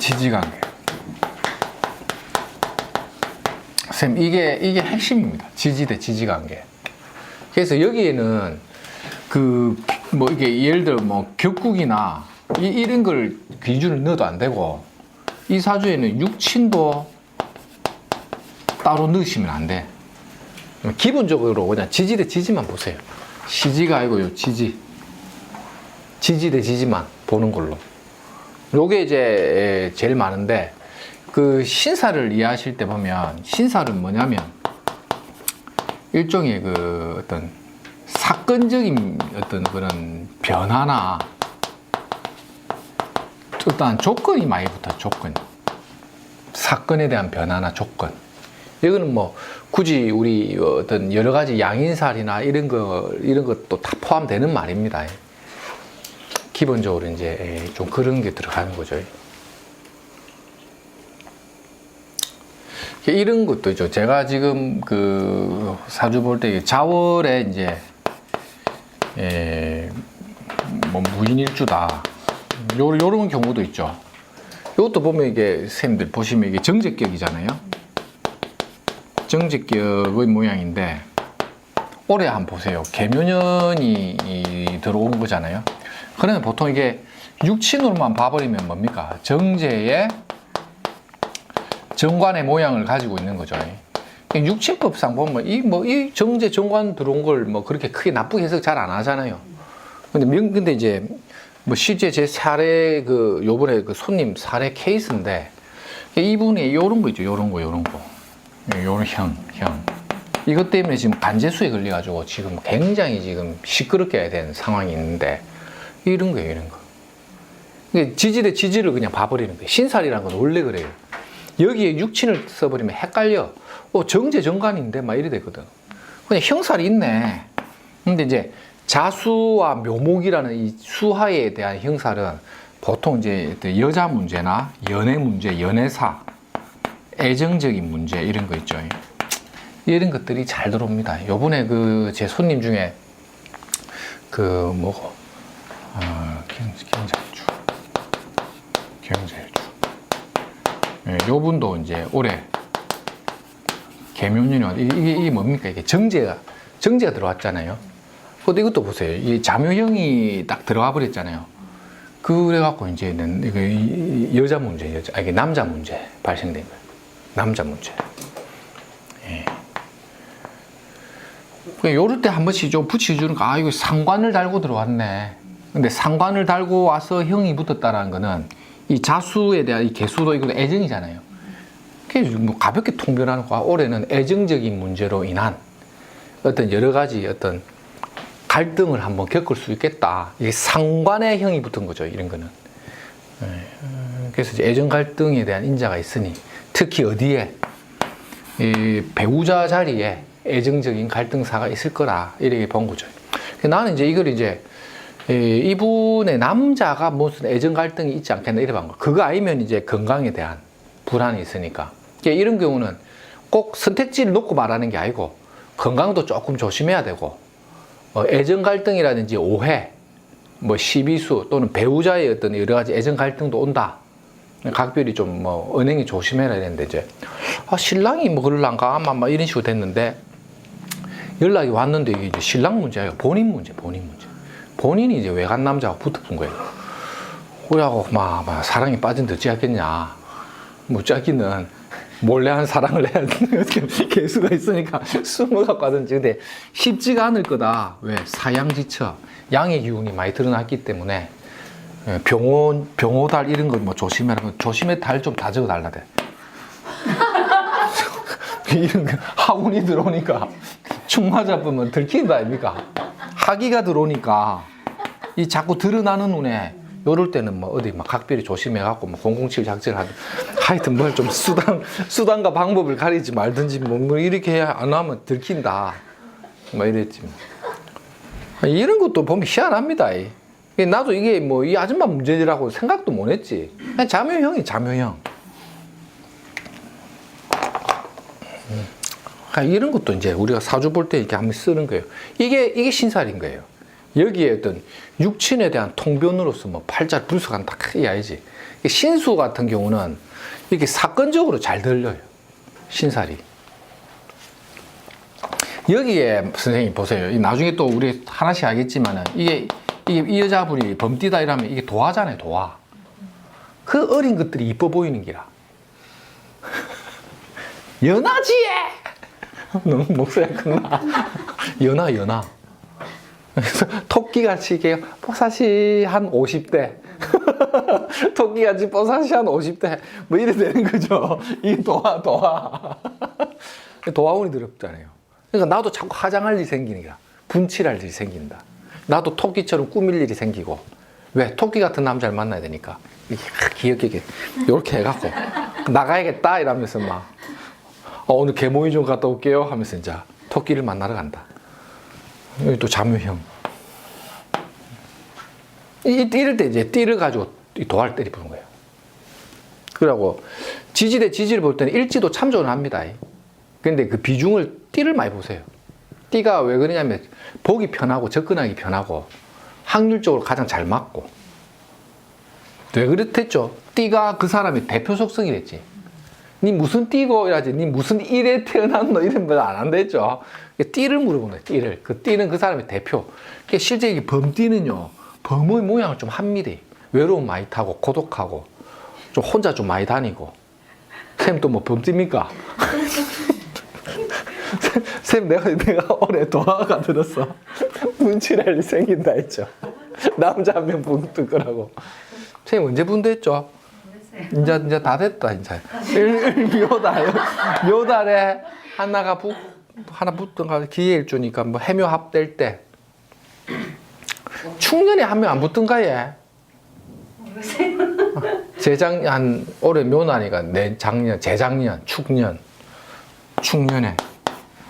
지지관계. 쌤, 이게 핵심입니다. 지지 대 지지관계. 그래서 여기에는 뭐 이게 예를 들어 뭐 격국이나 이런 걸 기준을 넣어도 안 되고, 이 사주에는 육친도 따로 넣으시면 안 돼. 기본적으로 그냥 지지 대 지지만 보세요. 시지가 아니고요, 지지. 지지 대 지지만 보는 걸로. 요게 이제 제일 많은데, 그 신사를 이해하실 때 보면, 신사는 뭐냐면 일종의 그 어떤 사건적인 어떤 그런 변화나 어떠한 조건이 많이 붙어요. 조건. 사건에 대한 변화나 조건. 이거는 뭐 굳이 우리 어떤 여러 가지 양인살이나 이런 것도 다 포함되는 말입니다. 기본적으로 이제 좀 그런 게 들어가는 거죠. 이런 것도 있죠. 제가 지금 그 사주 볼 때 자월에 이제 뭐 무인일주다. 요런 경우도 있죠. 이것도 보면 이게 선생님들 보시면 이게 정제격이잖아요. 정제격의 모양인데 올해 한번 보세요. 개묘년이 들어온 거잖아요. 그러면 보통 이게 육친으로만 봐버리면 뭡니까? 정제의 정관의 모양을 가지고 있는 거죠. 육친법상 보면 이 정제 정관 들어온 걸 뭐 그렇게 크게 나쁘게 해석 잘 안 하잖아요. 근데 이제 뭐 실제 제 사례 요번에 그 손님 사례 케이스인데, 이분이 요런 거 있죠. 요런 거. 요런 형. 이것 때문에 지금 간제수에 걸려가지고 지금 굉장히 지금 시끄럽게 된 상황이 있는데, 이런 거예요, 이런 거. 지지 대 지지를 그냥 봐버리는 거예요. 신살이라는 건 원래 그래요. 여기에 육친을 써버리면 헷갈려. 정제 정관인데 막 이래 되거든. 그냥 형살이 있네. 근데 이제 자수와 묘목이라는 이 수하에 대한 형살은 보통 이제 여자 문제나 연애 문제, 연애사, 애정적인 문제 이런 거 있죠. 이런 것들이 잘 들어옵니다. 요번에 제 손님 중에 경제주. 요 분도 이제 올해 개묘년이 이게 뭡니까? 이게 정제가 들어왔잖아요. 근데 이것도 보세요. 이 자묘형이 딱 들어와 버렸잖아요. 그래갖고 이제는 이거 여자 문제, 이게 남자 문제 발생된 거예요. 남자 문제. 요럴 때 한 번씩 좀 붙여주는 거, 이거 상관을 달고 들어왔네. 근데 상관을 달고 와서 형이 붙었다라는 거는 이 자수에 대한 이 개수도 이거 애정이잖아요. 그래서 뭐 가볍게 통변하는 거, 올해는 애정적인 문제로 인한 어떤 여러 가지 어떤 갈등을 한번 겪을 수 있겠다. 이게 상관의 형이 붙은 거죠, 이런 거는. 그래서 이제 애정 갈등에 대한 인자가 있으니, 특히 어디에 이 배우자 자리에 애정적인 갈등사가 있을 거라 이렇게 본 거죠. 나는 이제 이걸 이제 이분의 남자가 무슨 애정 갈등이 있지 않겠나 이래 본 거. 그거 아니면 이제 건강에 대한 불안이 있으니까. 이런 경우는 꼭 선택지를 놓고 말하는 게 아니고 건강도 조금 조심해야 되고, 애정 갈등이라든지 오해, 뭐 시비수 또는 배우자의 어떤 여러 가지 애정 갈등도 온다. 각별히 좀 뭐 은행이 조심해라 이랬는데, 이제 신랑이 뭐 그럴란가 막 이런 식으로 됐는데, 연락이 왔는데 이게 이제 신랑 문제예요. 본인 문제. 본인이 이제 외간 남자하고 붙어본 거예요. 그래갖고 막 사랑에 빠진 듯지 않겠냐. 뭐 짜기는 몰래 한 사랑을 해야 되는 개수가 있으니까 숨어갖고 하든지. 근데 쉽지가 않을 거다. 왜? 사양지처. 양의 기운이 많이 드러났기 때문에 병호달 이런 거 뭐 조심해라. 조심해 달 좀 다 적어달라 돼. 이런 거 학운이 들어오니까 축 맞아보면 들키는 거 아닙니까? 학기가 들어오니까 이 자꾸 드러나는 눈에 요럴 때는 뭐 어디 막 각별히 조심해갖고 뭐 007 작전을 하든 하여튼 뭘 좀 수단과 방법을 가리지 말든지 뭐 이렇게 안 하면 들킨다. 뭐 이랬지. 이런 것도 보면 희한합니다. 나도 이게 뭐 이 아줌마 문제라고 생각도 못 했지. 그냥 자묘형. 이런 것도 이제 우리가 사주 볼 때 이렇게 한번 쓰는 거예요. 이게 신살인 거예요. 여기에 어떤 육친에 대한 통변으로서 뭐 팔자 불석한 딱 해야지. 신수 같은 경우는 이렇게 사건적으로 잘 들려요. 신살이. 여기에 선생님 보세요. 나중에 또 우리 하나씩 알겠지만은 이게 이 여자분이 범띠다 이러면 이게 도화잖아요. 도화. 그 어린 것들이 이뻐 보이는 기라. 연하지에. 너무 목소리가 크나? 연하. 그래서 토끼같이 이게 뽀사시 한 50대. 토끼같이 뽀사시 한 50대. 뭐 이래 되는 거죠. 이게 도화. 도화운이 더럽잖아요. 그러니까 나도 자꾸 화장할 일이 생기는 거야. 분칠할 일이 생긴다. 나도 토끼처럼 꾸밀 일이 생기고. 왜? 토끼 같은 남자를 만나야 되니까. 귀엽게 이렇게 해갖고 나가야겠다 이러면서 막 오늘 개모임 좀 갔다 올게요 하면서 이제 토끼를 만나러 간다. 여기 또 자묘형. 이럴 때 이제 띠를 가지고 도화를 때리 부는 거예요. 그러고 지지대 지지를 볼 때는 일지도 참조는 합니다. 근데 그 비중을 띠를 많이 보세요. 띠가 왜 그러냐면 보기 편하고 접근하기 편하고 확률적으로 가장 잘 맞고. 왜 그렇댔죠? 띠가 그 사람의 대표 속성이랬지. 니 무슨 띠고 이라지, 니 무슨 일에 태어났노 이런 말 안 한댔죠. 띠를 물어본 거예요. 띠를. 그 띠는 그 사람의 대표. 실제 이 범띠는요, 범의 모양을 좀 합니다. 외로움 많이 타고 고독하고 좀 혼자 좀 많이 다니고. 쌤 또 뭐 범띠입니까? 쌤 내가 올해 도화가 들었어. 분칠할 일 생긴다 했죠. 남자 한 명 붙을 거라고. 쌤 언제 분대했죠? 이제 다 됐다 이제. 묘달에 하나 붙던가 기해일주니까 뭐 해묘 합될 때 충년에 한 명 안 붙던가 얘. 재작년 올해 묘나니까 내작년 재작년 축년에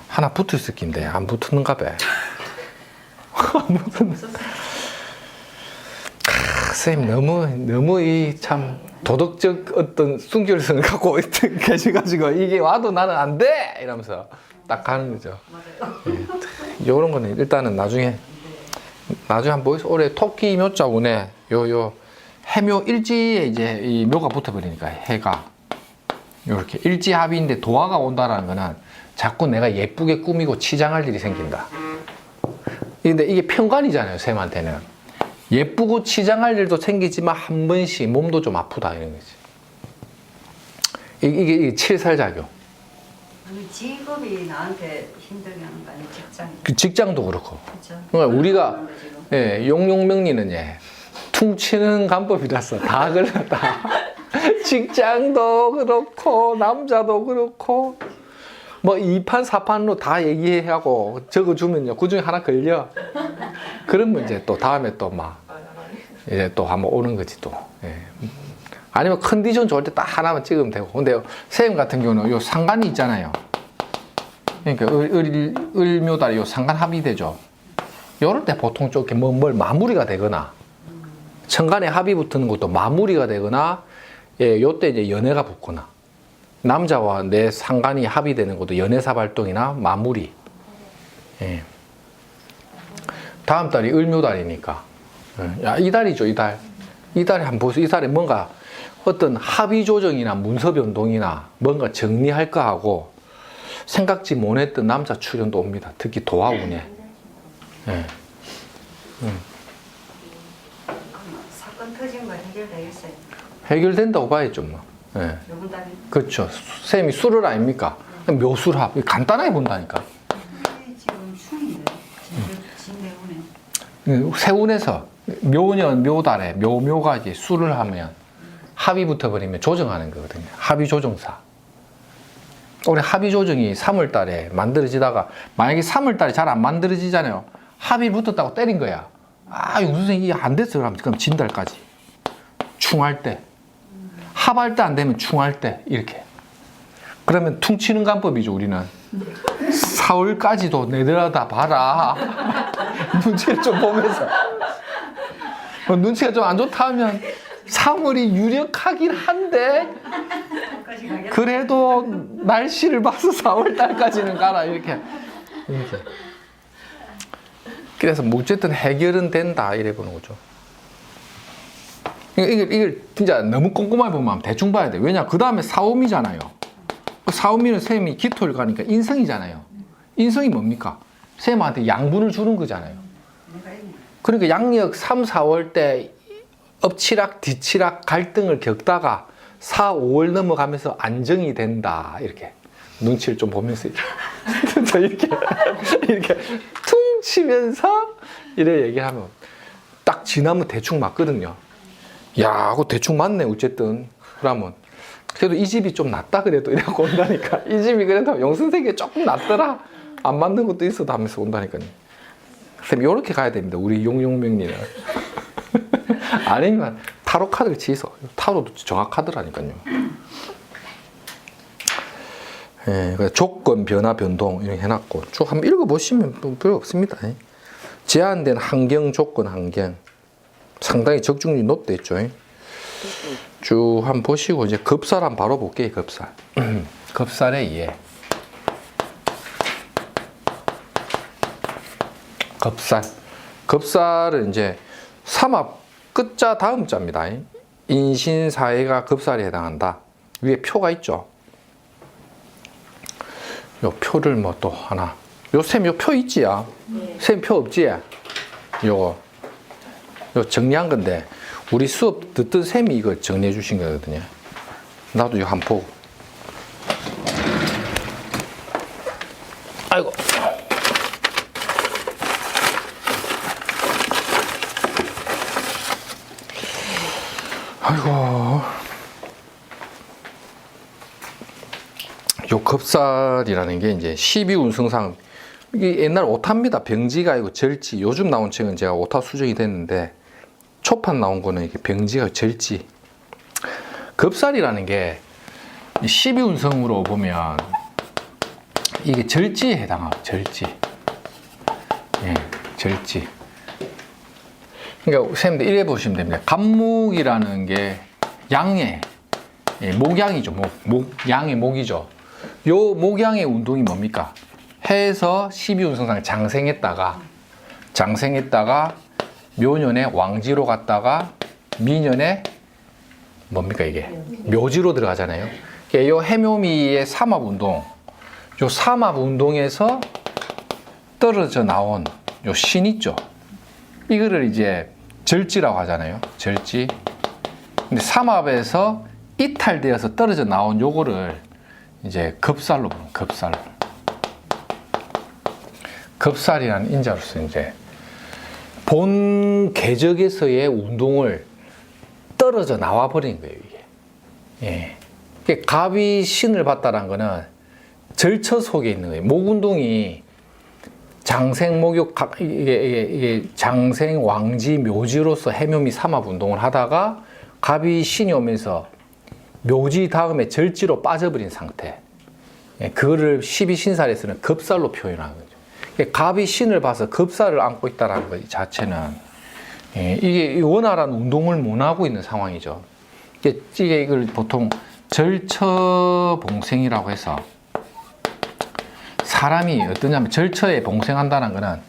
하나 붙었을 낀데 안 붙었는가 봐. 안 붙었는. 선생님 너무 이 참 도덕적 어떤 순결성을 갖고 계셔가지고 이게 와도 나는 안 돼! 이러면서 딱 가는 거죠. 이런 거는 일단은 나중에 한번 보이소. 올해 토끼 묘자운에 요 해묘 일지에 이제 이 묘가 붙어버리니까 해가 이렇게 일지합의인데 도화가 온다라는 거는 자꾸 내가 예쁘게 꾸미고 치장할 일이 생긴다. 근데 이게 편관이잖아요, 쌤한테는. 예쁘고 치장할 일도 생기지만 한 번씩 몸도 좀 아프다 이런 거지. 이게 칠살작용. 직업이 나한테 힘들게 하는 거 아니에요? 직장도 그렇고. 그렇죠. 그러니까 우리가 용용명리는 퉁치는 간법이라서 다 걸렸다. 직장도 그렇고 남자도 그렇고 뭐 2판 4판로 다 얘기하고 적어주면요 그 중에 하나 걸려. 그러면 이제 또 다음에 또 막 이제 또 한번 오는 거지 또. 아니면 컨디션 좋을 때 딱 하나만 찍으면 되고. 근데 선생님 같은 경우는 요 상간이 있잖아요. 그러니까 을묘달이 요 상간 합의되죠. 요럴 때 보통 좀 이렇게 뭘 마무리가 되거나 천간에 합의 붙는 것도 마무리가 되거나 요때 이제 연애가 붙거나 남자와 내 상간이 합의되는 것도 연애사 발동이나 마무리. 다음 달이 을묘달이니까. 야, 이 달이죠, 이 달. 이 달에 한번 보세요. 이 달에 뭔가 어떤 합의 조정이나 문서 변동이나 뭔가 정리할까 하고 생각지 못했던 남자 출연도 옵니다. 특히 도화운에. 사건 터진 거 해결되겠어요? 해결된다고 봐야죠, 뭐. 이번 달에? 그렇죠. 쌤이 술을 아닙니까? 묘술합. 간단하게 본다니까. 지금 흉인데 진대운에. 세운에서 묘년, 묘달에 묘가 이제 술을 하면 합의 붙어버리면 조정하는 거거든요. 합의 조정사. 올해 합의 조정이 3월 달에 만들어지다가 만약에 3월 달에 잘 안 만들어지잖아요. 합의 붙었다고 때린 거야. 아, 이거 선생님 이게 안 됐어. 그럼 진달까지. 충할 때. 합할 때 안 되면 충할 때. 이렇게. 그러면 퉁치는 간법이죠, 우리는. 4월까지도 내들어다 봐라. 눈치를 좀 보면서. 눈치가 좀 안 좋다 하면 3월이 유력하긴 한데 그래도 날씨를 봐서 4월 달까지는 가라 이렇게. 그래서 뭐 어쨌든 해결은 된다 이래 보는 거죠. 이걸 진짜 너무 꼼꼼하게 보면 대충 봐야 돼. 왜냐 그 다음에 사오미잖아요. 사오미는 쌤이 기토를 가니까 인성이잖아요. 인성이 뭡니까? 쌤한테 양분을 주는 거잖아요. 내가 있네. 그러니까 양력 3, 4월 때 엎치락 뒤치락 갈등을 겪다가 4, 5월 넘어가면서 안정이 된다 이렇게 눈치를 좀 보면서 이렇게 퉁 치면서 이래 얘기하면 딱 지나면 대충 맞거든요. 야, 그거 대충 맞네 어쨌든. 그러면 그래도 이 집이 좀 낫다 그래도 이러고 온다니까. 이 집이 그래도 영선생이 조금 낫더라. 안 맞는 것도 있어도 하면서 온다니까요. 쌤 요렇게 가야 됩니다. 우리 용용명리는. 아니면 타로 카드를 치서 타로도 정확하더라니까요. 예, 조건 변화 변동 이렇게 해놨고 쭉 한번 읽어보시면 별로 없습니다. 제한된 환경 조건 환경 상당히 적중률이 높대 있죠. 쭉 한번 보시고 이제 급살 한번 바로 볼게요. 급살. 급살의 이해. 급살. 급살은 이제 삼합 끝자 다음 자입니다. 인신사회가 급살에 해당한다. 위에 표가 있죠. 요 표를 뭐 또 하나. 요 쌤 요 표 있지야. 네. 쌤 표 없지? 요거. 요 정리한 건데 우리 수업 듣던 쌤이 이거 정리해 주신 거거든요. 나도 이거 한번 보고. 아이고. 아이고. 요 급살이라는 게 이제 12운성상 이게 옛날 오타입니다. 병지가 아니고 절지. 요즘 나온 책은 제가 오타 수정이 됐는데 초판 나온 거는 이게 병지가 절지. 급살이라는 게 12운성으로 보면 이게 절지에 해당하고 절지. 예, 절지. 그러니까 쌤들 이래 보시면 됩니다. 갑목이라는 게 양의 목양이죠. 양의 목이죠. 요 목양의 운동이 뭡니까? 해에서 12운성상 장생했다가 묘년에 왕지로 갔다가 미년에 뭡니까 이게? 묘지로 들어가잖아요. 그러니까 요 해묘미의 삼합운동, 요 삼합운동에서 떨어져 나온 요 신 있죠. 이거를 이제 절지라고 하잖아요. 절지. 근데 삼합에서 이탈되어서 떨어져 나온 요거를 이제 급살로 보는 급살. 급살이라는 인자로서 이제 본 궤적에서의 운동을 떨어져 나와 버린 거예요, 이게. 예. 이게 갑이 신을 받다라는 거는 절처 속에 있는 거예요. 목 운동이 장생 목욕 이게 장생 왕지 묘지로서 해묘미 삼합 운동을 하다가 갑이 신이 오면서 묘지 다음에 절지로 빠져버린 상태. 예, 그거를 12신살에서는 급살로 표현하는 거죠. 갑이 신을 봐서 급살을 안고 있다는 것 자체는 이게 원활한 운동을 못 하고 있는 상황이죠. 이게 이걸 보통 절처봉생이라고 해서 사람이 어떠냐면 절처에 봉생한다는 것은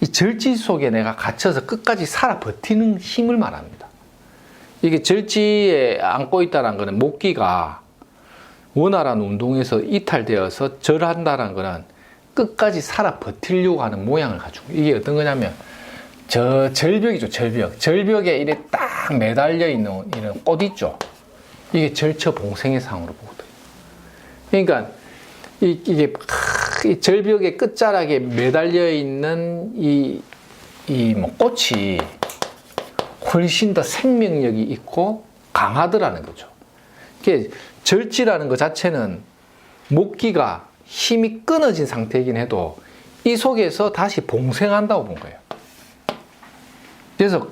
이 절지 속에 내가 갇혀서 끝까지 살아 버티는 힘을 말합니다. 이게 절지에 안고 있다는 것은 목기가 원활한 운동에서 이탈되어서 절한다는 것은 끝까지 살아 버티려고 하는 모양을 가지고 이게 어떤 거냐면 저 절벽이죠. 절벽에 이래 딱 매달려 있는 이런 꽃 있죠. 이게 절처 봉생의 상으로 보거든요. 그러니까 이게 이 절벽의 끝자락에 매달려 있는 이 뭐 꽃이 훨씬 더 생명력이 있고 강하더라는 거죠. 이게 절지라는 것 자체는 목기가 힘이 끊어진 상태이긴 해도 이 속에서 다시 봉생한다고 본 거예요. 그래서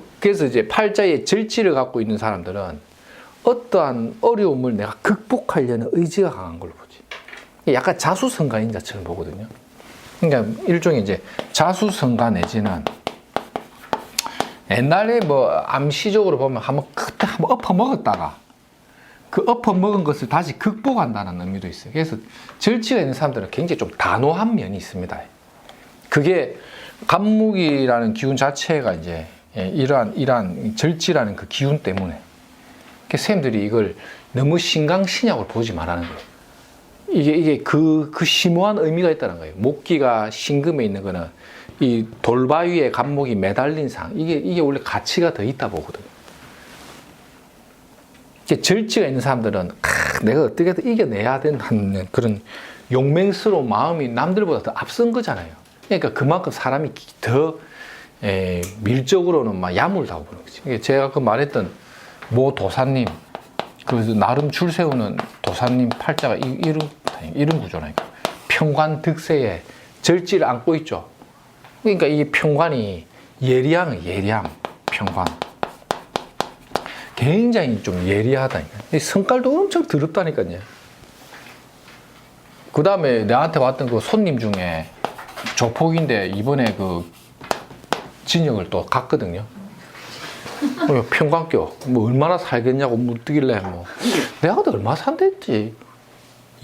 이제 팔자에 절지를 갖고 있는 사람들은 어떠한 어려움을 내가 극복하려는 의지가 강한 걸로 보지. 약간 자수성가인자처럼 보거든요. 그러니까 일종의 이제 자수성가 내지는 옛날에 뭐 암시적으로 보면 그때 한번 엎어먹었다가 그 엎어먹은 것을 다시 극복한다는 의미도 있어요. 그래서 절지가 있는 사람들은 굉장히 좀 단호한 면이 있습니다. 그게 간목이라는 기운 자체가 이제 이러한 절지라는 그 기운 때문에 선생님들이 이걸 너무 신강신약으로 보지 말라는 거예요. 이게 그 심오한 의미가 있다는 거예요. 목기가 신금에 있는 거는 이 돌바위에 간목이 매달린 상, 이게 원래 가치가 더 있다 보거든요. 이제 절지가 있는 사람들은 내가 어떻게든 이겨내야 된다는 그런 용맹스러운 마음이 남들보다 더 앞선 거잖아요. 그러니까 그만큼 사람이 더 밀적으로는 막 야물다고 보는 거지. 제가 그 말했던 모 도사님, 그 나름 줄 세우는 도사님 팔자가 이런 구조라니까. 평관득세에 절지를 안고 있죠. 그러니까 이 평관이 예리함, 평관. 굉장히 좀 예리하다니까. 성깔도 엄청 더럽다니까요. 그 다음에 나한테 왔던 그 손님 중에 조폭인데 이번에 그 진역을 또 갔거든요. 평관교 뭐 얼마나 살겠냐고 묻길래 뭐 내가 그때 얼마 산댔지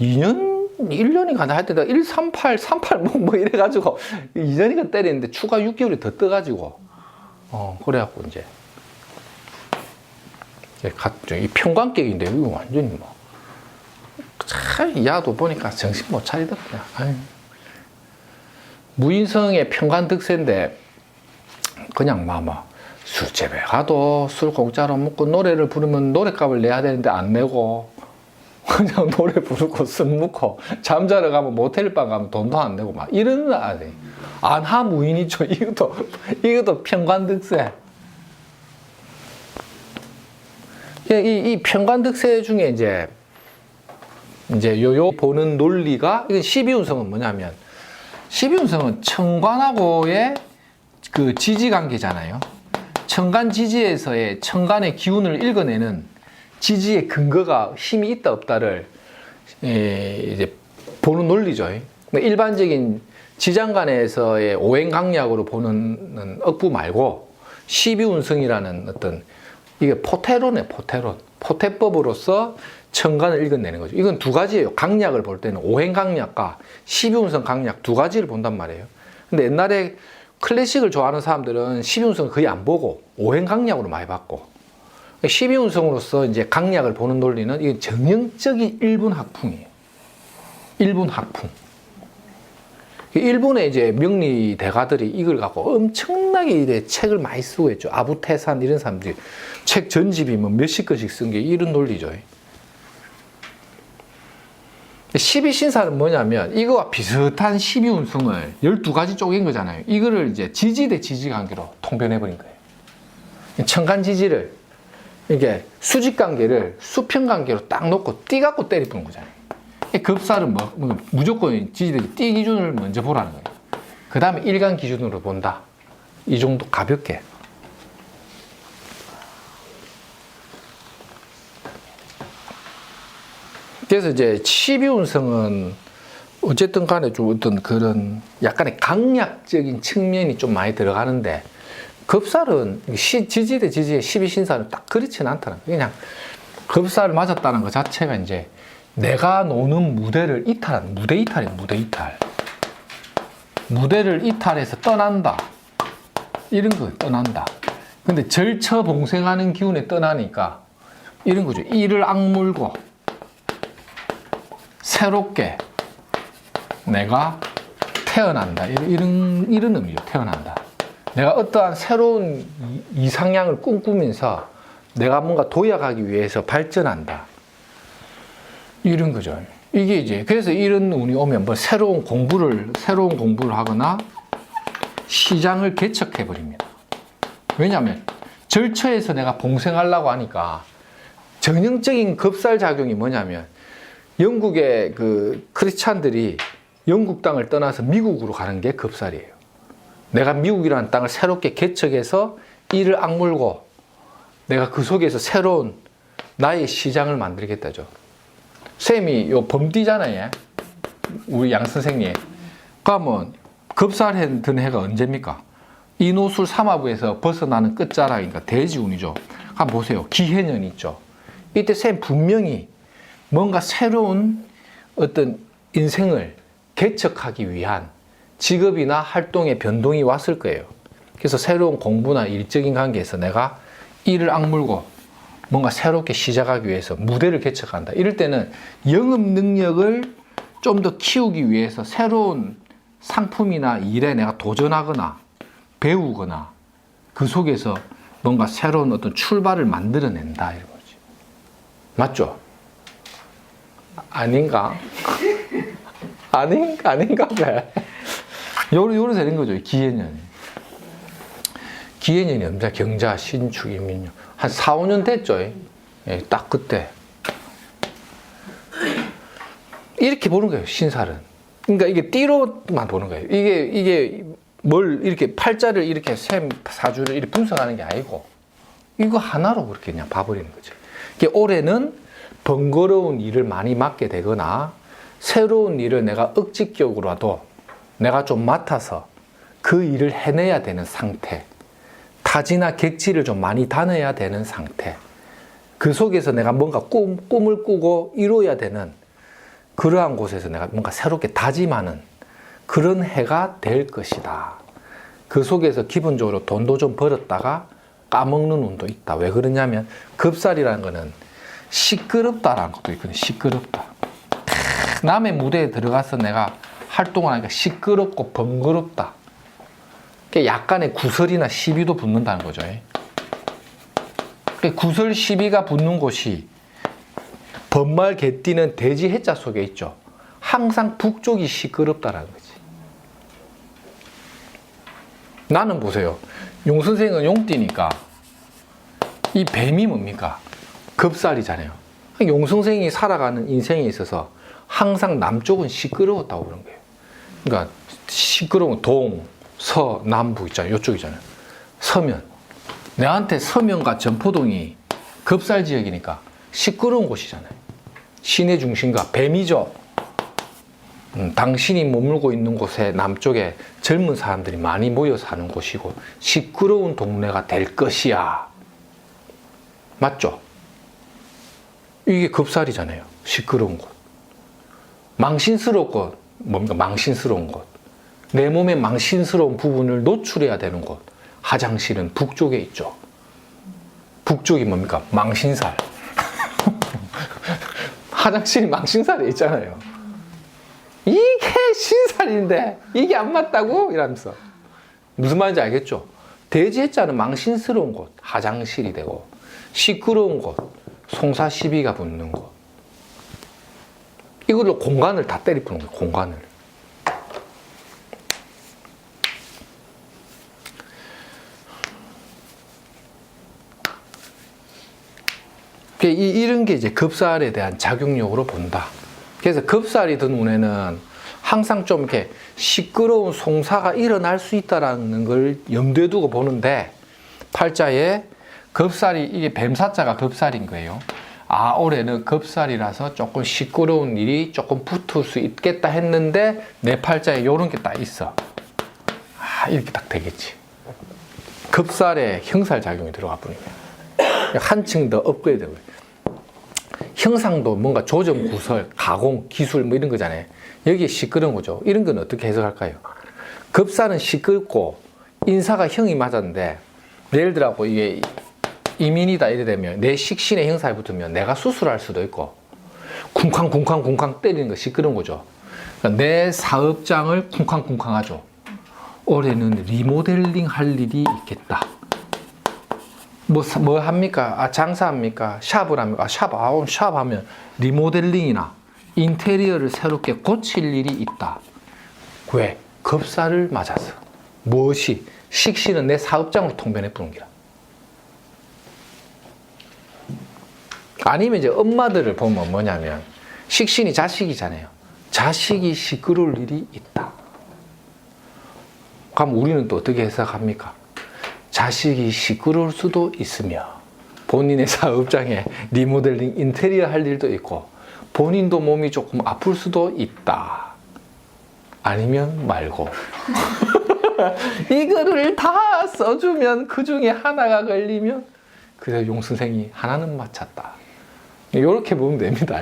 2년 1년인가 나 할 때 138 38 뭐 이래가지고 2년인가 때리는데 추가 6개월이 더 떠가지고 그래갖고 이제 갔죠. 이 평관격인데 이거 완전히 뭐 참 야도 보니까 정신 못 차리더라. 아유. 무인성의 평관득세인데 그냥 술집에 가도 술 공짜로 먹고 노래를 부르면 노래값을 내야 되는데 안 내고 그냥 노래 부르고 술 먹고 잠자러 가면 모텔방 가면 돈도 안 내고 막 이런 아들 안하 무인이죠. 이것도 평관득세. 이 평관득세 중에 이제 요 보는 논리가 이건 12운성은 뭐냐면 12운성은 천간하고의 그 지지관계잖아요. 천간지지에서의 천간의 기운을 읽어내는 지지의 근거가 힘이 있다 없다를 이제 보는 논리죠. 일반적인 지장간에서의 오행강약으로 보는 억부 말고 12운성이라는 어떤 이게 포테론이에요. 포테법으로서 천간을 읽어내는 거죠. 이건 두 가지예요. 강약을 볼 때는 오행강약과 12운성 강약 두 가지를 본단 말이에요. 근데 옛날에 클래식을 좋아하는 사람들은 12운성을 거의 안 보고 오행강약으로 많이 봤고 12운성으로서 이제 강약을 보는 논리는 이게 정형적인 일본 학풍이에요. 일본 학풍. 일본의 이제 명리 대가들이 이걸 갖고 엄청나게 이래 책을 많이 쓰고 있죠. 아부테산 이런 사람들이 책 전집이 뭐 몇십 권씩 쓴 게 이런 논리죠. 12신사는 뭐냐면 이거와 비슷한 12운성을 12가지 쪼갠 거잖아요. 이거를 이제 지지 대 지지 관계로 통변해 버린 거예요. 천간지지를 이게 수직 관계를 수평 관계로 딱 놓고 띠 갖고 때리는 거잖아요. 급살은 무조건 지지 대 띠 기준을 먼저 보라는 거예요. 그 다음에 일간 기준으로 본다. 이 정도 가볍게. 그래서 이제 12운성은 어쨌든 간에 좀 어떤 그런 약간의 강약적인 측면이 좀 많이 들어가는데 급살은 지지 대 지지의 12신사는 딱 그렇지는 않다는 거예요. 그냥 급살을 맞았다는 것 자체가 이제 내가 노는 무대를 이탈한 무대 이탈이에요. 무대 이탈. 무대를 이탈해서 떠난다. 이런 거 떠난다. 근데 절처봉생하는 기운에 떠나니까 이런 거죠. 이를 악물고 새롭게 내가 태어난다. 이런 의미죠. 태어난다. 내가 어떠한 새로운 이상향을 꿈꾸면서 내가 뭔가 도약하기 위해서 발전한다. 이런 거죠. 이게 이제 그래서 이런 운이 오면 뭐 새로운 공부를 하거나 시장을 개척해 버립니다. 왜냐하면 절처에서 내가 봉생하려고 하니까 전형적인 급살 작용이 뭐냐면 영국의 그 크리스찬들이 영국 땅을 떠나서 미국으로 가는 게 급살이에요. 내가 미국이라는 땅을 새롭게 개척해서 이를 악물고 내가 그 속에서 새로운 나의 시장을 만들겠다죠. 쌤이 요 범띠잖아요. 우리 양 선생님. 그러면 급살했던 해가 언제입니까? 인호술 삼화부에서 벗어나는 끝자락이니까 대지운이죠. 한번 보세요. 기해년 있죠. 이때 쌤 분명히 뭔가 새로운 어떤 인생을 개척하기 위한 직업이나 활동에 변동이 왔을 거예요. 그래서 새로운 공부나 일적인 관계에서 내가 이를 악물고 뭔가 새롭게 시작하기 위해서 무대를 개척한다. 이럴 때는 영업 능력을 좀 더 키우기 위해서 새로운 상품이나 일에 내가 도전하거나 배우거나 그 속에서 뭔가 새로운 어떤 출발을 만들어낸다. 이런 거지. 맞죠? 아닌가? 아닌가 봐. 요로 되는 거죠. 기해년이. 기해년이 엄자, 경자, 신축, 임민년. 한 4, 5년 됐죠. 예, 딱 그때. 이렇게 보는 거예요, 신살은. 그러니까 이게 띠로만 보는 거예요. 이게 뭘 이렇게 팔자를 이렇게 셈, 사주를 이렇게 분석하는 게 아니고, 이거 하나로 그렇게 그냥 봐버리는 거죠. 이게 올해는 번거로운 일을 많이 맡게 되거나, 새로운 일을 내가 억지격으로라도 내가 좀 맡아서 그 일을 해내야 되는 상태. 타지나 객지를 좀 많이 다녀야 되는 상태. 그 속에서 내가 뭔가 꿈을 꾸고 이뤄야 되는 그러한 곳에서 내가 뭔가 새롭게 다짐하는 그런 해가 될 것이다. 그 속에서 기본적으로 돈도 좀 벌었다가 까먹는 운도 있다. 왜 그러냐면 급살이라는 거는 시끄럽다라는 것도 있거든요. 시끄럽다. 남의 무대에 들어가서 내가 활동을 하니까 시끄럽고 번거롭다. 약간의 구설이나 시비도 붙는다는 거죠. 구설, 시비가 붙는 곳이 번말 개띠는 돼지 해자 속에 있죠. 항상 북쪽이 시끄럽다라는 거지. 나는 보세요. 용 선생은 용띠니까 이 뱀이 뭡니까? 급살이잖아요. 용 선생이 살아가는 인생에 있어서 항상 남쪽은 시끄러웠다고 그런 거예요. 그러니까 시끄러운 동, 서, 남부 있잖아요. 이쪽이잖아요. 서면. 내한테 서면과 전포동이 급살 지역이니까 시끄러운 곳이잖아요. 시내 중심가 뱀이죠. 당신이 머물고 있는 곳에 남쪽에 젊은 사람들이 많이 모여 사는 곳이고 시끄러운 동네가 될 것이야. 맞죠? 이게 급살이잖아요. 시끄러운 곳. 망신스럽고 뭡니까? 망신스러운 곳. 내 몸의 망신스러운 부분을 노출해야 되는 곳. 화장실은 북쪽에 있죠. 북쪽이 뭡니까? 망신살. 화장실이 망신살에 있잖아요. 이게 신살인데 이게 안 맞다고? 이러면서. 무슨 말인지 알겠죠? 돼지 해자는 망신스러운 곳, 화장실이 되고 시끄러운 곳, 송사 시비가 붙는 곳. 이걸로 공간을 다 때리푸는 거예요. 공간을. 이런 게 이제 급살에 대한 작용력으로 본다. 그래서 급살이 든 운에는 항상 좀 이렇게 시끄러운 송사가 일어날 수 있다라는 걸 염두에 두고 보는데, 팔자에 급살이, 이게 뱀사자가 급살인 거예요. 아, 올해는 급살이라서 조금 시끄러운 일이 조금 붙을 수 있겠다 했는데, 내 팔자에 요런 게 딱 있어. 아, 이렇게 딱 되겠지. 급살에 형살작용이 들어가 버리면 한층 더 업그레이드 되고, 형상도 뭔가 조정, 구설, 가공, 기술 뭐 이런 거잖아요. 여기에 시끄러운 거죠. 이런 건 어떻게 해석할까요? 급살은 시끄럽고 인사가 형이 맞았는데, 예를 들어 이게 이민이다 이래 되면 내 식신의 형사에 붙으면 내가 수술할 수도 있고 쿵쾅 때리는 거 시끄러운 거죠. 그러니까 내 사업장을 쿵쾅 하죠. 올해는 리모델링 할 일이 있겠다. 뭐 합니까? 아, 장사합니까? 샵을 합니까? 아, 샵 하면 리모델링이나 인테리어를 새롭게 고칠 일이 있다. 왜? 급살을 맞아서. 무엇이? 식신은 내 사업장으로 통변해 부는 기라. 아니면 이제 엄마들을 보면 뭐냐면, 식신이 자식이잖아요. 자식이 시끄러울 일이 있다. 그럼 우리는 또 어떻게 해석합니까? 자식이 시끄러울 수도 있으며, 본인의 사업장에 리모델링 인테리어 할 일도 있고, 본인도 몸이 조금 아플 수도 있다. 아니면 말고. 이거를 다 써주면 그 중에 하나가 걸리면, 그래서 용 선생이 하나는 맞췄다. 이렇게 보면 됩니다.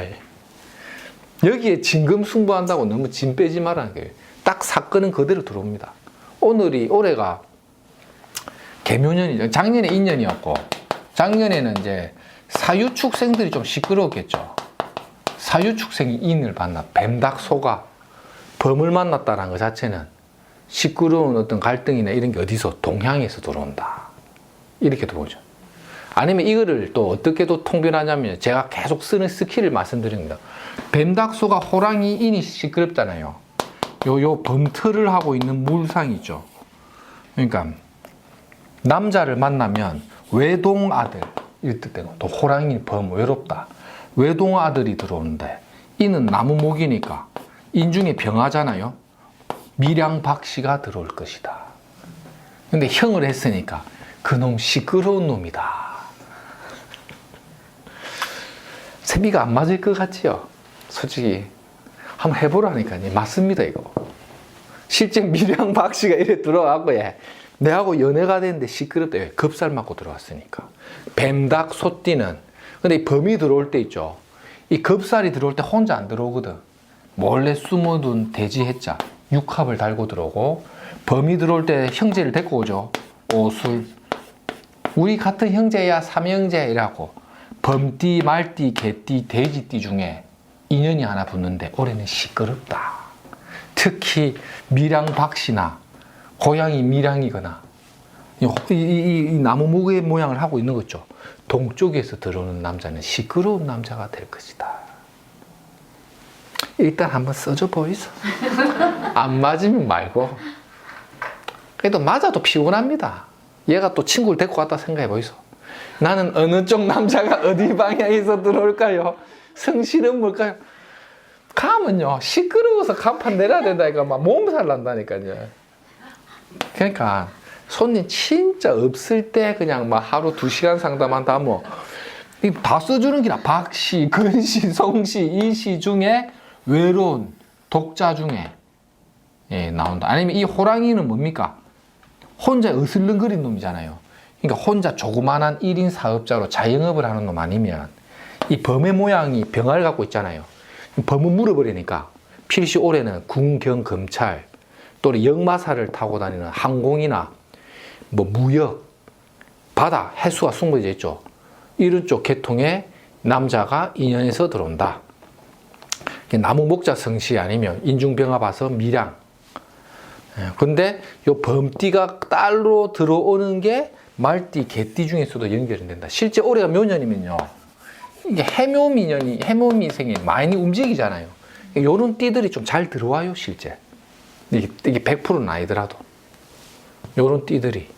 여기에 진금승부한다고 너무 진 빼지 말라는 거예요. 딱 사건은 그대로 들어옵니다. 올해가 개묘년이죠. 작년에 인년이었고, 작년에는 이제 사유축생들이 좀 시끄러웠겠죠. 사유축생이 인을 만나, 뱀닭 소가 범을 만났다는 것 자체는 시끄러운 어떤 갈등이나 이런 게 어디서 동향에서 들어온다. 이렇게도 보죠. 아니면 이거를 또 어떻게 또 통변하냐면 제가 계속 쓰는 스킬을 말씀드립니다. 뱀닭소가 호랑이 인이 시끄럽잖아요. 요 범틀을 하고 있는 물상이죠. 그러니까 남자를 만나면 외동아들 이 뜻되고 또 호랑이 범 외롭다. 외동아들이 들어오는데 이는 나무목이니까 인중에 병하잖아요. 밀양박씨가 들어올 것이다. 근데 형을 했으니까 그놈 시끄러운 놈이다. 세미가 안 맞을 것 같지요? 솔직히 한번 해보라니까요. 맞습니다 이거. 실제 밀양박씨가 이래 들어와갖고 내하고 연애가 됐는데 시끄럽다. 왜? 겁살 맞고 들어왔으니까. 뱀닭 소띠는 근데 이 범이 들어올 때 있죠. 이 겁살이 들어올 때 혼자 안 들어오거든. 몰래 숨어둔 돼지해자 육합을 달고 들어오고, 범이 들어올 때 형제를 데리고 오죠. 오술. 우리 같은 형제야 삼형제 이라고 범띠, 말띠, 개띠, 돼지띠 중에 인연이 하나 붙는데 올해는 시끄럽다. 특히 밀양박씨나 고양이 밀양이거나 이 나무 무게의 모양을 하고 있는 거죠. 동쪽에서 들어오는 남자는 시끄러운 남자가 될 것이다. 일단 한번 써줘 보이소. 안 맞으면 말고. 그래도 맞아도 피곤합니다. 얘가 또 친구를 데리고 왔다 생각해 보이소. 나는 어느 쪽 남자가 어디 방향에서 들어올까요? 성실은 뭘까요? 가면요 시끄러워서 간판 내려야 된다니까 막 몸살 난다니까요. 그러니까 손님 진짜 없을 때 그냥 막 하루 2시간 상담한다 뭐 다 써주는 기라. 박씨, 근씨, 성씨, 이씨 중에 외로운 독자 중에 나온다. 아니면 이 호랑이는 뭡니까? 혼자 으슬렁거린 놈이잖아요. 그러니까 혼자 조그만한 1인 사업자로 자영업을 하는 놈 아니면 이 범의 모양이 병아를 갖고 있잖아요. 범은 물어버리니까 필시 올해는 군, 경, 검찰 또는 역마사를 타고 다니는 항공이나 뭐 무역, 바다, 해수가 숨겨져 있죠. 이런 쪽 계통의 남자가 인연에서 들어온다. 나무 목자 성씨 아니면 인중병화 봐서 밀양. 근데 요 범띠가 딸로 들어오는 게 말띠, 개띠 중에서도 연결이 된다. 실제 올해가 묘년이면요. 이게 해묘미년이, 해묘미생이 많이 움직이잖아요. 요런 띠들이 좀 잘 들어와요, 실제. 이게 100%는 아니더라도. 요런 띠들이.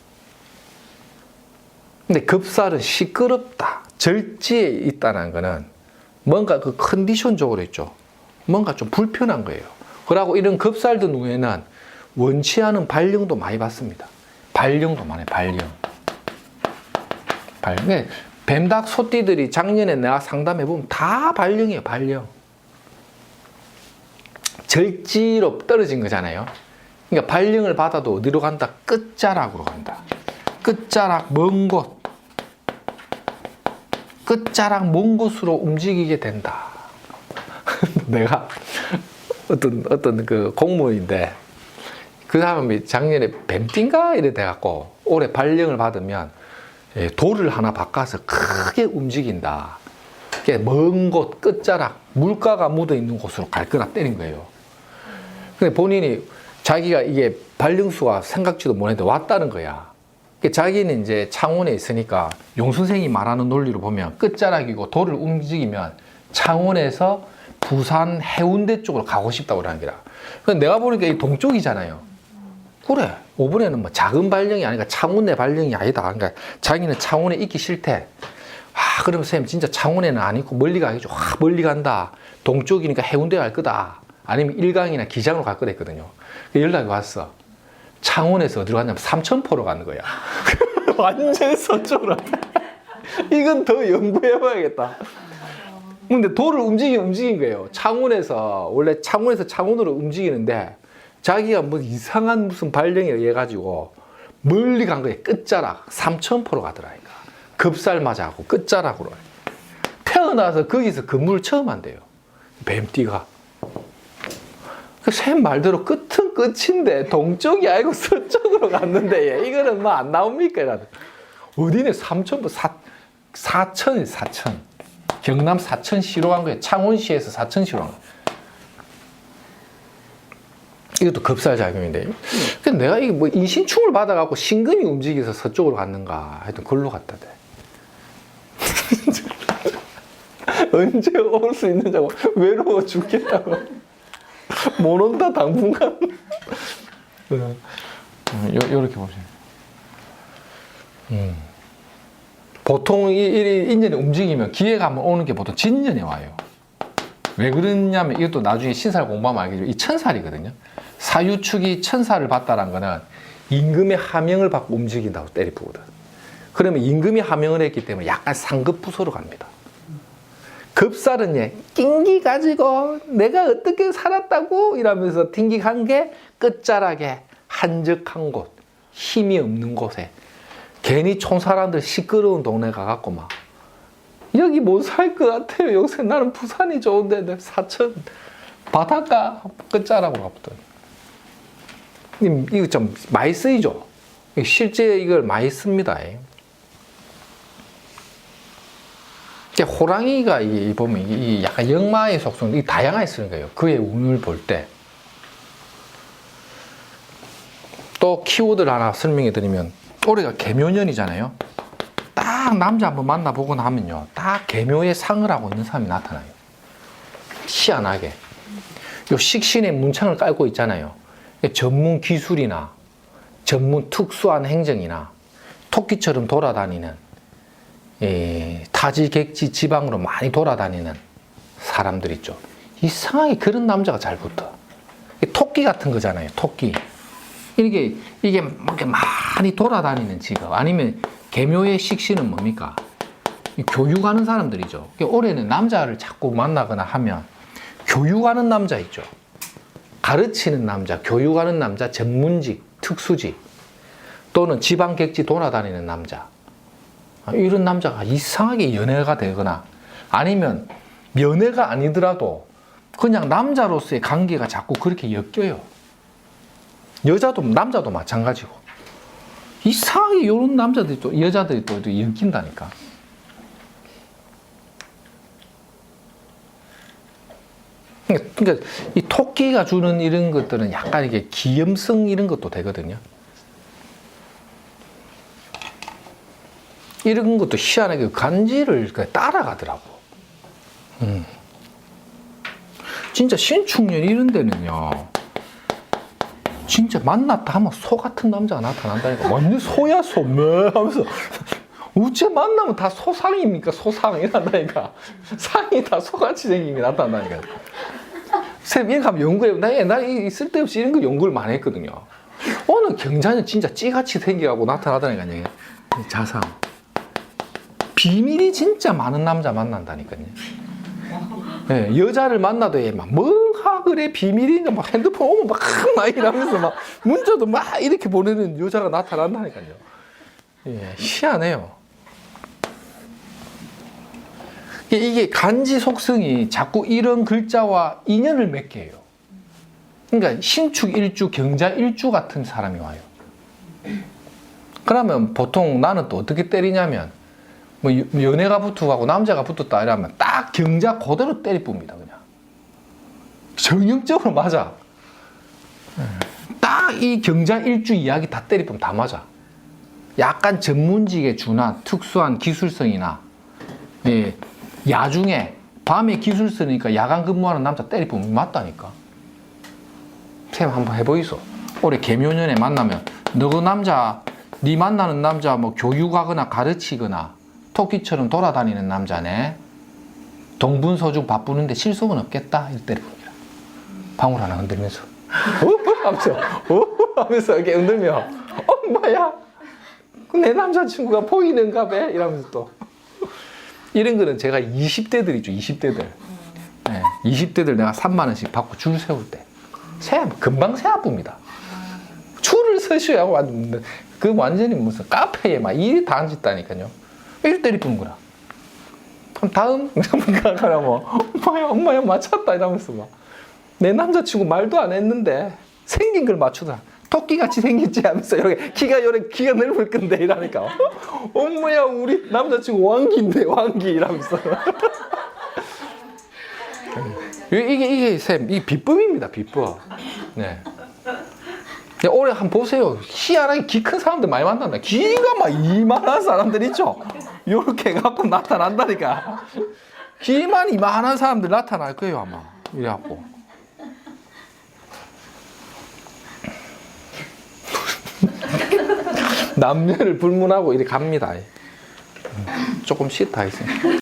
근데 급살은 시끄럽다. 절지에 있다는 거는 뭔가 그 컨디션적으로 있죠. 뭔가 좀 불편한 거예요. 그러고 이런 급살든 후에는 원치 않은 발령도 많이 받습니다. 발령도 많아요, 발령. 뱀닭 소띠들이 작년에 내가 상담해보면 다 발령이에요, 발령. 절지로 떨어진 거잖아요. 그러니까 발령을 받아도 어디로 간다? 끝자락으로 간다. 끝자락 먼 곳. 끝자락 먼 곳으로 움직이게 된다. 내가 어떤 그 공무원인데 그 사람이 작년에 뱀띠인가 이래 돼갖고 올해 발령을 받으면 돌을 하나 바꿔서 크게 움직인다. 먼 곳 끝자락 물가가 묻어 있는 곳으로 갈 거라 때린 거예요. 근데 본인이 자기가 이게 발령수가 생각지도 못했는데 왔다는 거야. 자기는 이제 창원에 있으니까 용 선생이 말하는 논리로 보면 끝자락이고 돌을 움직이면 창원에서 부산 해운대 쪽으로 가고 싶다고 그러는 거라. 근데 내가 보니까 이 동쪽이잖아요. 그래. 이번에는 뭐 작은 발령이 아니라 창원 내 발령이 아니다. 그러니까 자기는 창원에 있기 싫대. 아, 그러면 선생님 진짜 창원에는 안 있고 멀리 가겠죠. 아, 멀리 간다. 동쪽이니까 해운대 갈 거다. 아니면 일강이나 기장으로 갈 거다 했거든요. 연락이 왔어. 창원에서 어디로 갔냐면 삼천포로 가는 거야. 완전 서쪽으로. 이건 더 연구해봐야겠다. 근데 돌을 움직인 거예요. 창원에서, 원래 창원에서 창원으로 움직이는데 자기가 뭐 이상한 무슨 발령에 의해 가지고 멀리 간 거예요. 끝자락. 삼천포로 가더라니까. 급살 맞아갖고 끝자락으로. 태어나서 거기서 근무를 처음 한대요. 뱀띠가. 쌤 말대로 끝은 끝인데 동쪽이 아니고 서쪽으로 갔는데 얘 이거는 뭐 안 나옵니까? 이라도. 어디네 삼천부 사천 경남 사천시로 간 거예요. 창원시에서 사천시로 간 거예요. 이것도 급살작용인데. 그래서 내가 이게 뭐 인신충을 받아갖고 신금이 움직여서 서쪽으로 갔는가 하여튼 글로 갔다 대. 언제 올 수 있는냐고 외로워 죽겠다고 못 온다 당분간. 요렇게 보세요. 보통 이 인연이 움직이면 기회가 한번 오는 게 보통 진년에 와요. 왜 그러냐면 이것도 나중에 신사를 공부하면 알겠지만 이 천살이거든요. 사유축이 천살을 봤다는 거는 임금의 하명을 받고 움직인다고 때리부거든. 그러면 임금이 하명을 했기 때문에 약간 상급부서로 갑니다. 급살은 낑기 가지고 내가 어떻게 살았다고 이러면서 튕기한 게 끝자락에 한적한 곳, 힘이 없는 곳에 괜히 촌사람들 시끄러운 동네 가갖고 막 여기 못 살 것 같아요. 요새 나는 부산이 좋은데 내 사천 바닷가 끝자락으로 가보더니 이거 좀 많이 쓰이죠. 실제 이걸 많이 씁니다. 호랑이가 보면 이 약간 역마의 속성, 이 다양하게 쓰는 거예요. 그의 운을 볼 때. 또 키워드를 하나 설명해 드리면 올해가 계묘년이잖아요. 딱 남자 한번 만나보거나 하면요, 딱 계묘의 상을 하고 있는 사람이 나타나요. 희한하게. 요 식신의 문창을 깔고 있잖아요. 전문 기술이나 전문 특수한 행정이나 토끼처럼 돌아다니는 타지 객지 지방으로 많이 돌아다니는 사람들 있죠. 이상하게 그런 남자가 잘 붙어. 토끼 같은 거잖아요. 토끼. 이게 많이 돌아다니는 직업. 아니면 계묘의 식신은 뭡니까? 교육하는 사람들이죠. 올해는 남자를 자꾸 만나거나 하면 교육하는 남자 있죠. 가르치는 남자, 교육하는 남자, 전문직, 특수직, 또는 지방객지 돌아다니는 남자. 이런 남자가 이상하게 연애가 되거나 아니면 연애가 아니더라도 그냥 남자로서의 관계가 자꾸 그렇게 엮여요. 여자도 남자도 마찬가지고 이상하게 이런 남자들이 또 여자들이 또 엮인다니까. 그러니까 이 토끼가 주는 이런 것들은 약간 이게 기염성 이런 것도 되거든요. 이런 것도 희한하게 간지를 따라가더라고. 진짜 신축년 이런 데는요, 진짜 만났다 하면 소 같은 남자가 나타난다니까. 완전 소야 소 하면서 어째 만나면 다 소상입니까? 소상 이란다니까. 상이 다 소같이 생긴 게 나타난다니까. 쌤 이렇게 하면 연구해. 나 옛날에 쓸데없이 이런 거 연구를 많이 했거든요. 어느 경자는 진짜 찌같이 생겨가고 나타나다니까. 자상. 비밀이 진짜 많은 남자 만난다니까요. 네, 여자를 만나도 막 뭐가 그래 비밀인가 막 핸드폰 오면 막 이러면서 막 문자도 막 이렇게 보내는 여자가 나타난다니까요. 예, 희한해요. 이게 간지 속성이 자꾸 이런 글자와 인연을 맺게 해요. 그러니까 신축 일주, 경자 일주 같은 사람이 와요. 그러면 보통 나는 또 어떻게 때리냐면 뭐 연애가 붙어가고 남자가 붙었다 이러면 딱 경자 그대로 때리쁩니다. 그냥 정형적으로 맞아. 딱 이 경자 일주 이야기 다 때리면 다 맞아. 약간 전문직에 준한 특수한 기술성이나 야중에 밤에 기술 쓰니까 야간 근무하는 남자 때리면 맞다니까. 쌤 한번 해보이소. 올해 계묘년에 만나면 너 그 남자, 네 만나는 남자 뭐 교육하거나 가르치거나 토끼처럼 돌아다니는 남자네. 동분서중 바쁘는데 실속은 없겠다. 이럴 때를 봅니다. 방울 하나 흔들면서 하면서 이렇게 흔들면 엄마야 내 남자친구가 보이는가 봐 이러면서 또 이런 거는 제가 20대들이죠. 20대들. 네, 20대들 내가 3만 원씩 받고 줄 세울 때 금방 새 아픕니다. 줄을 서셔야 그 완전히 무슨 카페에 막 일이 다 앉았다니까요. 이렇게 때리뿐 거라. 그럼 다음 가라 뭐 엄마야 맞췄다 이러면서 막 내 남자친구 말도 안 했는데 생긴 걸 맞추더라. 토끼같이 생겼지 하면서 이렇게 키가 넓을 건데 이러니까 엄마야 우리 남자친구 왕기인데 왕기 이러면서 이게 쌤, 이 비법입니다. 비법. 네. 올해 한번 보세요. 희한하게 키 큰 사람들 많이 만난다. 키가 막 이만한 사람들 있죠. 이렇게 갖고 나타난다니까. 키만 이만한 사람들 나타날 거예요 아마. 이래갖고. 남녀를 불문하고 이렇게 갑니다. 조금 싫다, 이제.